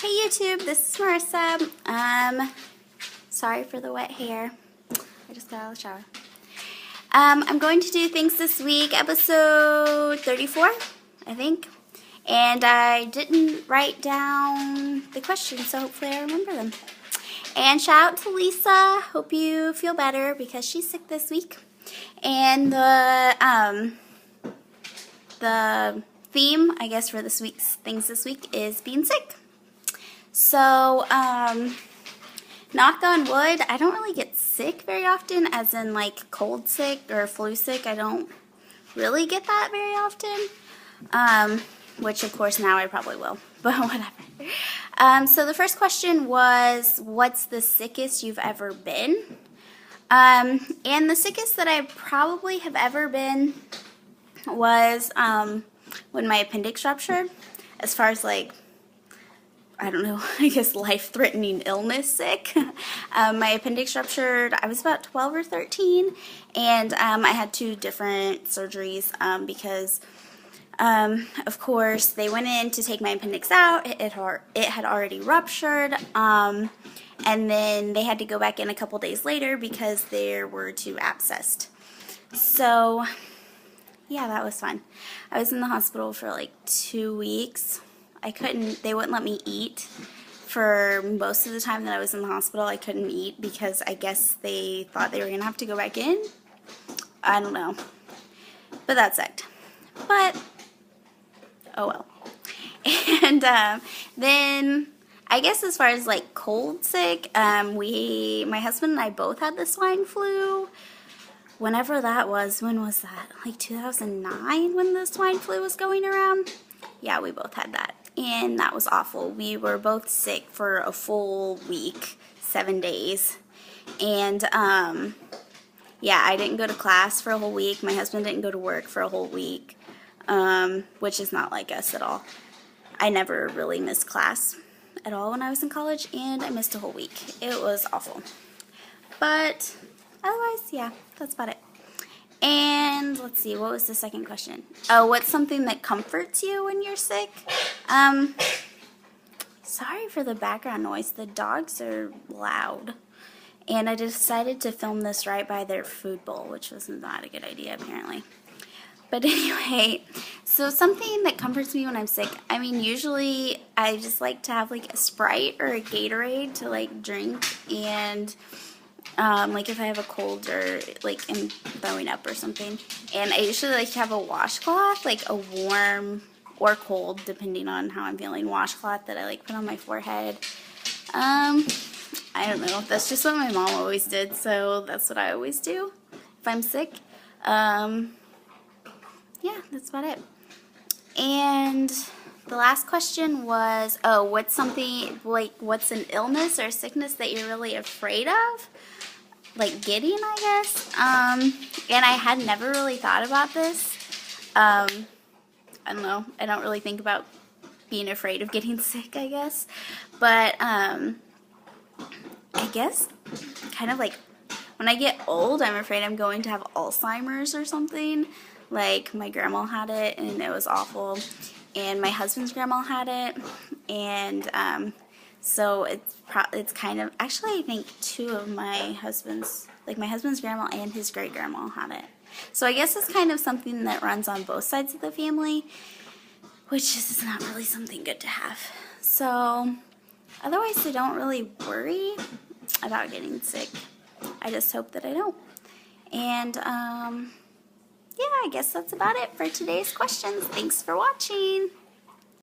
Hey YouTube, this is Marissa. Sorry for the wet hair. I just got out of the shower. I'm going to do things this week, episode 34, I think. And I didn't write down the questions, so hopefully I remember them. And shout out to Lisa. Hope you feel better because she's sick this week. And the theme, I guess, for this week's things this week is being sick. So, knock on wood, I don't really get sick very often, as in like cold sick or flu sick. I don't really get that very often, which of course now I probably will, but whatever. So the first question was, what's the sickest you've ever been? And the sickest that I probably have ever been was when my appendix ruptured. As far as like, I don't know, I guess life-threatening illness sick. My appendix ruptured, I was about 12 or 13, and I had 2 different surgeries because, of course, they went in to take my appendix out. It had already ruptured, and then they had to go back in a couple days later because there were 2 abscessed. So, yeah, that was fun. I was in the hospital for like 2 weeks. They wouldn't let me eat for most of the time that I was in the hospital. I couldn't eat because I guess they thought they were going to have to go back in. I don't know. But that sucked. But, oh well. And then, I guess as far as like cold sick, my husband and I both had the swine flu. Whenever that was, when was that? Like 2009 when the swine flu was going around? Yeah, we both had that. And that was awful. We were both sick for a full week, 7 days. And, yeah, I didn't go to class for a whole week. My husband didn't go to work for a whole week, which is not like us at all. I never really missed class at all when I was in college, and I missed a whole week. It was awful. But otherwise, yeah, that's about it. And let's see, what was the second question? Oh, what's something that comforts you when you're sick? Sorry for the background noise. The dogs are loud. And I decided to film this right by their food bowl, which was not a good idea, apparently. But anyway, so something that comforts me when I'm sick, I mean, usually I just like to have like a Sprite or a Gatorade to like drink, and like if I have a cold or like am throwing up or something. And I usually like to have a washcloth, like a warm or cold, depending on how I'm feeling, washcloth that I like put on my forehead. I don't know, that's just what my mom always did, so that's what I always do if I'm sick. Yeah, that's about it. And the last question was, oh, what's something, like, what's an illness or sickness that you're really afraid of? Like getting, I guess. And I had never really thought about this. I don't know. I don't really think about being afraid of getting sick, I guess. But, I guess kind of like when I get old, I'm afraid I'm going to have Alzheimer's or something. Like my grandma had it and it was awful. And my husband's grandma had it. And, so it's kind of, actually I think 2 of my husband's, like my husband's grandma and his great-grandma had it. So I guess it's kind of something that runs on both sides of the family, which is not really something good to have. So otherwise I don't really worry about getting sick. I just hope that I don't. And yeah, I guess that's about it for today's questions. Thanks for watching.